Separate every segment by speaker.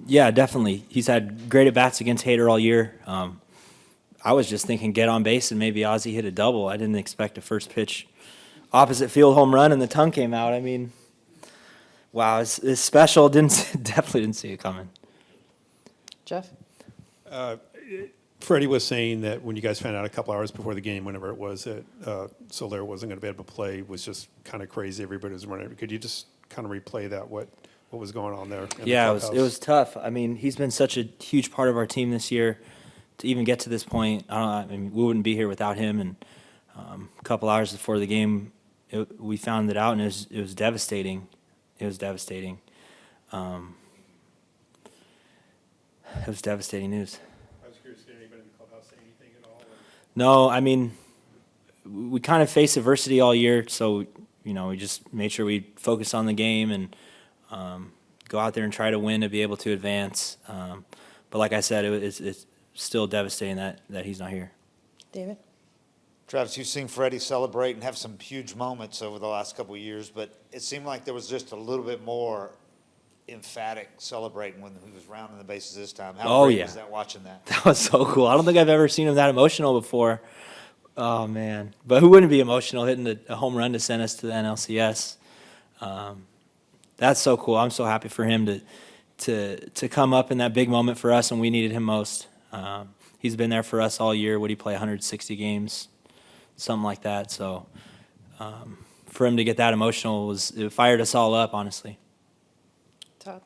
Speaker 1: Yeah, definitely. He's had great at-bats against Hader all year. I was just thinking get on base and maybe Ozzie hit a double. I didn't expect a first pitch opposite field home run and the tongue came out. I mean, wow, it's special. Definitely didn't see it coming.
Speaker 2: Jeff?
Speaker 3: Freddie was saying that when you guys found out a couple hours before the game, whenever it was, that Soler wasn't going to be able to play, was just kind of crazy. Everybody was running. Could you just kind of replay that, what was going on there?
Speaker 1: Yeah, it was tough. I mean, he's been such a huge part of our team this year. To even get to this point, I mean, we wouldn't be here without him. And a couple hours before the game, we found it out, and it was devastating. It was devastating. It was devastating news.
Speaker 3: I was curious, did anybody in the clubhouse say anything at all?
Speaker 1: No, I mean, we kind of faced adversity all year, so we just made sure we focus on the game and go out there and try to win to be able to advance. But like I said, it's still devastating that he's not here.
Speaker 2: David?
Speaker 4: Travis, you've seen Freddie celebrate and have some huge moments over the last couple of years, but it seemed like there was just a little bit more emphatic celebrating when he was rounding the bases this time. How great was that, watching that?
Speaker 1: That was so cool. I don't think I've ever seen him that emotional before. Oh, man. But who wouldn't be emotional hitting a home run to send us to the NLCS? That's so cool. I'm so happy for him to come up in that big moment for us when we needed him most. He's been there for us all year. Would he play 160 games? Something like that. So for him to get that emotional, it fired us all up, honestly.
Speaker 2: Todd?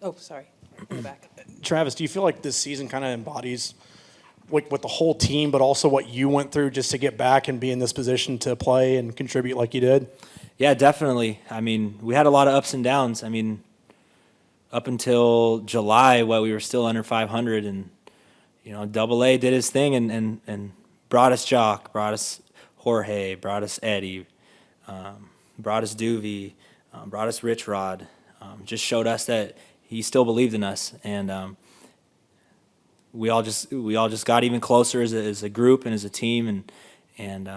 Speaker 2: Oh, sorry. In the back.
Speaker 5: Travis, do you feel like this season kind of embodies with the whole team, but also what you went through just to get back and be in this position to play and contribute like you did?
Speaker 1: Yeah, definitely. I mean, we had a lot of ups and downs. I mean, up until July, we were still under 500, and Double-A did his thing and brought us Jock, brought us Jorge, brought us Eddie, brought us Duvey, brought us Rich Rod. Just showed us that he still believed in us, and we all just got even closer as a group and as a team, and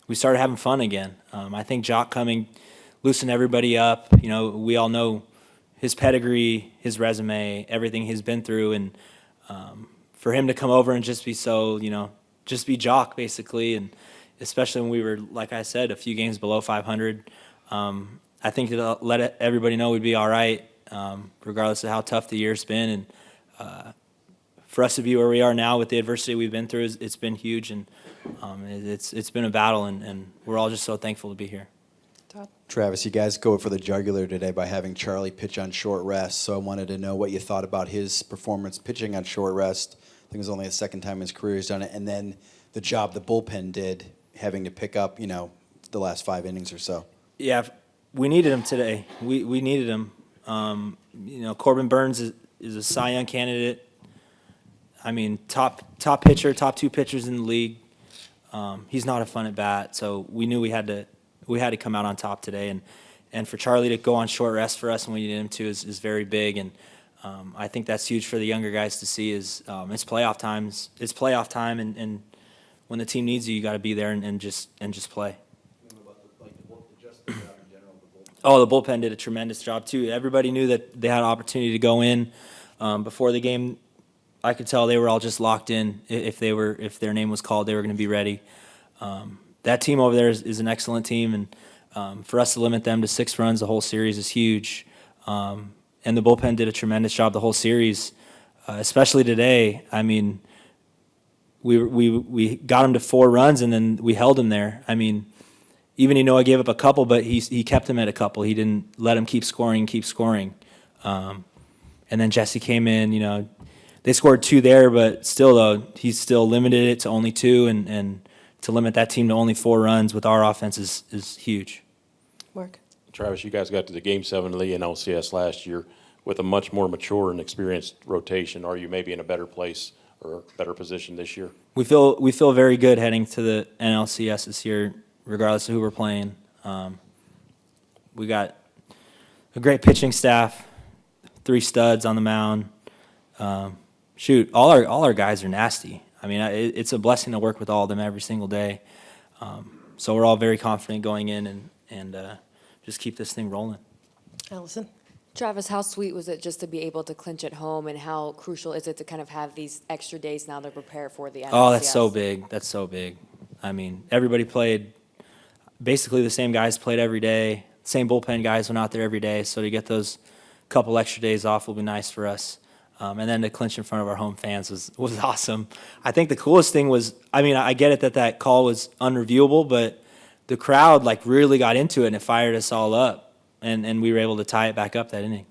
Speaker 1: we started having fun again. I think Jock coming loosened everybody up. We all know his pedigree, his resume, everything he's been through, and for him to come over and just be just be Jock basically, and especially when we were, like I said, a few games below 500. I think it'll let everybody know we'd be all right, regardless of how tough the year's been. And for us to be where we are now with the adversity we've been through, it's been huge, and it's been a battle, and we're all just so thankful to be here.
Speaker 2: Todd?
Speaker 6: Travis, you guys go for the jugular today by having Charlie pitch on short rest, so I wanted to know what you thought about his performance pitching on short rest. I think it was only the second time in his career he's done it, and then the job the bullpen did, having to pick up, the last 5 innings or so.
Speaker 1: Yeah, we needed him today. We needed him. Corbin Burns is a Cy Young candidate. I mean, top pitcher, top 2 pitchers in the league. He's not a fun at bat, so we knew we had to come out on top today. And for Charlie to go on short rest for us when we needed him to is very big. And I think that's huge for the younger guys to see. It's playoff times. It's playoff time, and when the team needs you, you got to be there and just play. Oh, the bullpen did a tremendous job too. Everybody knew that they had an opportunity to go in before the game. I could tell they were all just locked in. If their name was called, they were going to be ready. That team over there is an excellent team, and for us to limit them to 6 runs the whole series is huge. And the bullpen did a tremendous job the whole series, especially today. I mean, we got them to 4 runs, and then we held them there. I mean, even I gave up a couple, but he kept him at a couple. He didn't let him keep scoring. And then Jesse came in. They scored 2 there, but still, though, he still limited it to only 2, and to limit that team to only 4 runs with our offense is huge.
Speaker 2: Mark?
Speaker 7: Travis, you guys got to the Game 7 of the NLCS last year with a much more mature and experienced rotation. Are you maybe in a better place or a better position this year?
Speaker 1: We feel very good heading to the NLCS this year, regardless of who we're playing. We got a great pitching staff, 3 studs on the mound. All our guys are nasty. I mean, it's a blessing to work with all of them every single day. So we're all very confident going in and just keep this thing rolling.
Speaker 2: Allison?
Speaker 8: Travis, how sweet was it just to be able to clinch at home, and how crucial is it to kind of have these extra days now to prepare for the NLCS?
Speaker 1: Oh, that's so big. That's so big. I mean, everybody played, basically the same guys played every day. Same bullpen guys went out there every day. So to get those couple extra days off will be nice for us. And then to clinch in front of our home fans was awesome. I think the coolest thing was, I mean, I get it that call was unreviewable, but the crowd like really got into it and it fired us all up. And we were able to tie it back up that inning.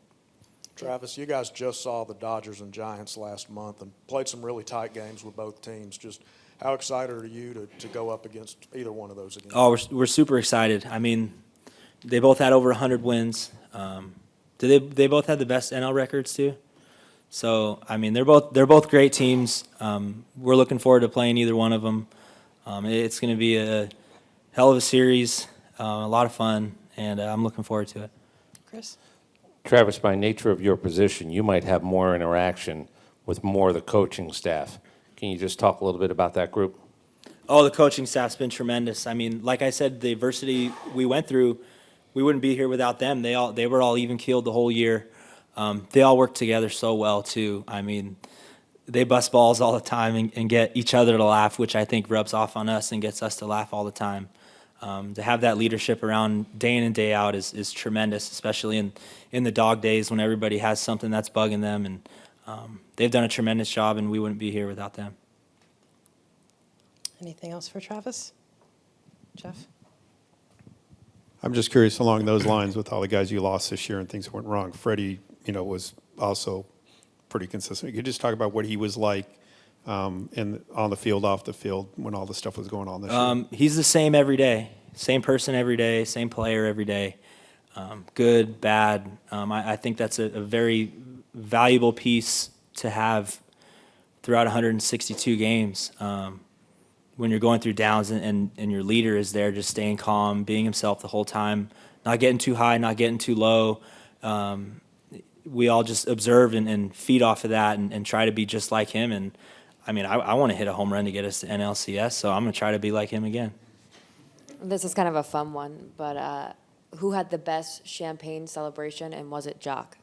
Speaker 5: Travis, you guys just saw the Dodgers and Giants last month and played some really tight games with both teams. Just how excited are you to go up against either one of those again?
Speaker 1: Oh, we're super excited. I mean, they both had over 100 wins. They both had the best NL records too. So I mean, they're both great teams. We're looking forward to playing either one of them. It's going to be a hell of a series, a lot of fun, and I'm looking forward to it.
Speaker 2: Chris?
Speaker 9: Travis, by nature of your position, you might have more interaction with more of the coaching staff. Can you just talk a little bit about that group?
Speaker 1: Oh, the coaching staff's been tremendous. I mean, like I said, the adversity we went through, we wouldn't be here without them. They were all even-keeled the whole year. They all work together so well, too. I mean, they bust balls all the time and get each other to laugh, which I think rubs off on us and gets us to laugh all the time. To have that leadership around day in and day out is tremendous, especially in the dog days when everybody has something that's bugging them. And they've done a tremendous job, and we wouldn't be here without them.
Speaker 2: Anything else for Travis? Jeff?
Speaker 3: I'm just curious along those lines with all the guys you lost this year and things that went wrong. Freddie, was also pretty consistent. You could just talk about what he was like on the field, off the field, when all the stuff was going on this year.
Speaker 1: He's the same every day, same person every day, same player every day. Good, bad. I think that's a very valuable piece to have throughout 162 games. When you're going through downs and your leader is there just staying calm, being himself the whole time, not getting too high, not getting too low. We all just observe and feed off of that and try to be just like him. And, I mean, I want to hit a home run to get us to NLCS, so I'm going to try to be like him again.
Speaker 8: This is kind of a fun one, but who had the best champagne celebration, and was it Jock?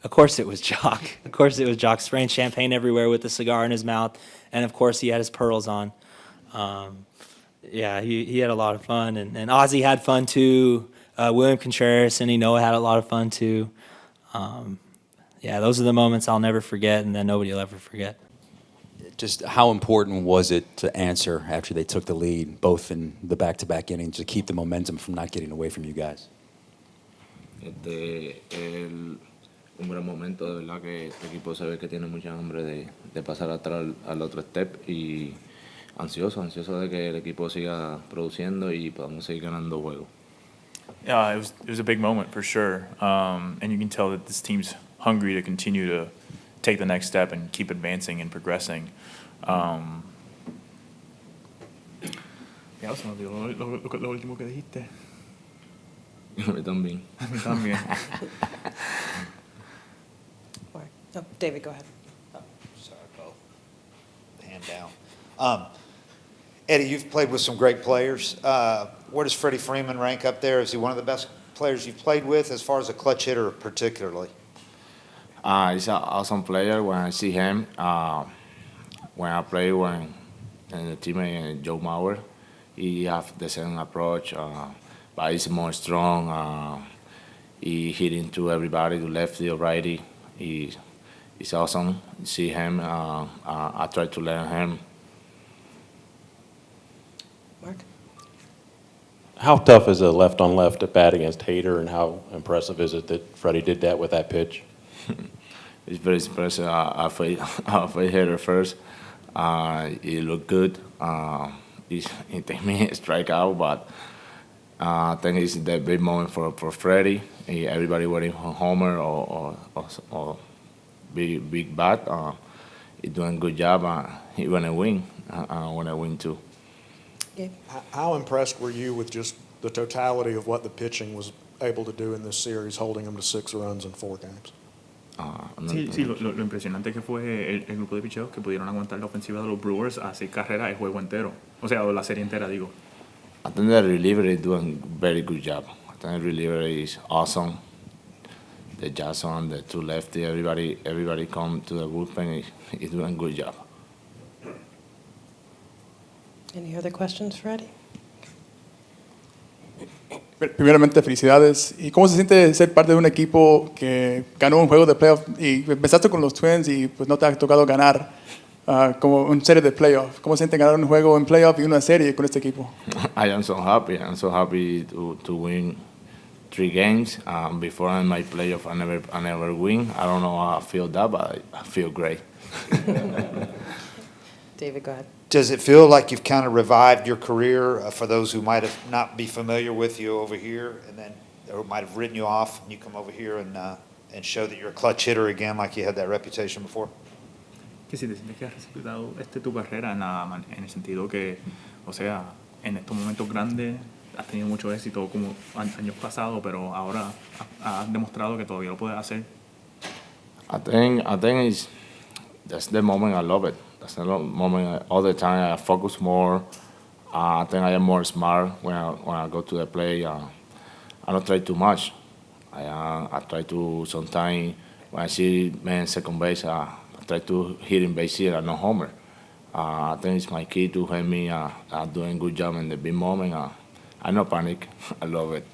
Speaker 1: Of course it was Jock. Of course it was Jock, spraying champagne everywhere with a cigar in his mouth. And, of course, he had his pearls on. Yeah, he had a lot of fun. And Ozzy had fun, too. William Contreras and Noah had a lot of fun, too. Yeah, those are the moments I'll never forget and that nobody will ever forget.
Speaker 6: Just how important was it to answer after they took the lead, both in the back-to-back innings, to keep the momentum from not getting away from you guys?
Speaker 10: Un gran momento, de verdad que este equipo se ve que tiene mucha hambre de pasar al otro step y ansioso de que el equipo siga produciendo y podamos seguir ganando juegos.
Speaker 11: Yeah, it was a big moment for sure, and you can tell that this team's hungry to continue to take the next step and keep advancing and progressing. Ya se me olvidó lo último que dijiste.
Speaker 10: A mí también.
Speaker 11: A mí también.
Speaker 2: No, David, go ahead.
Speaker 4: Sorry, both. Hand down. Eddie, you've played with some great players. Where does Freddie Freeman rank up there? Is he one of the best players you've played with, as far as a clutch hitter particularly?
Speaker 10: He's an awesome player when I see him. When I play in the team, Joe Mauer, he have the same approach, but he's more strong. He hit into everybody, to lefty or righty. He's awesome. See him. I try to learn him.
Speaker 2: Mark?
Speaker 7: How tough is a left-on-left at bat against Hader, and how impressive is it that Freddie did that with that pitch?
Speaker 10: It's very impressive. I played Hader first. He looked good. He took me a strikeout, but I think it's the big moment for Freddie. Everybody waiting for homer or big bat. He's doing a good job. He want to win. I want to win too.
Speaker 2: Gabe?
Speaker 5: How impressed were you with just the totality of what the pitching was able to do in this series, holding them to 6 runs in 4 games?
Speaker 11: Sí, lo impresionante que fue el grupo de picheos que pudieron aguantar la ofensiva de los Brewers a 6 carreras el juego entero. O sea, la serie entera, digo.
Speaker 10: I think the reliever is doing a very good job. I think the reliever is awesome. the Jason, the two lefty, everybody come to the bullpen is doing a good job.
Speaker 2: Any other questions, Freddie?
Speaker 12: Primeramente, felicidades. ¿Y cómo se siente ser parte de un equipo que ganó un juego de playoff y empezaste con los Twins y pues no te ha tocado ganar como una serie de playoff? ¿Cómo se siente ganar un juego en playoff y una serie con este equipo?
Speaker 10: I am so happy. I'm so happy to win 3 games. Before in my playoff, I never win. I don't know how I feel that, but I feel great.
Speaker 2: David, go ahead.
Speaker 4: Does it feel like you've kind of revived your career for those who might have not be familiar with you over here, and then or might have written you off, and you come over here and show that you're a clutch hitter again, like you had that reputation before?
Speaker 11: Que si te sientes que has respetado tu carrera en el sentido que, o sea, en estos momentos grandes has tenido mucho éxito como años pasados, pero ahora has demostrado que todavía lo puedes hacer.
Speaker 10: I think that's the moment I love it. That's the moment all the time I focus more. I think I am more smart when I go to the play. I don't try too much. I try to sometimes when I see man second base, I try to hit in base hit and no homer. I think it's my key to help me doing a good job in the big moment. I no panic. I love it.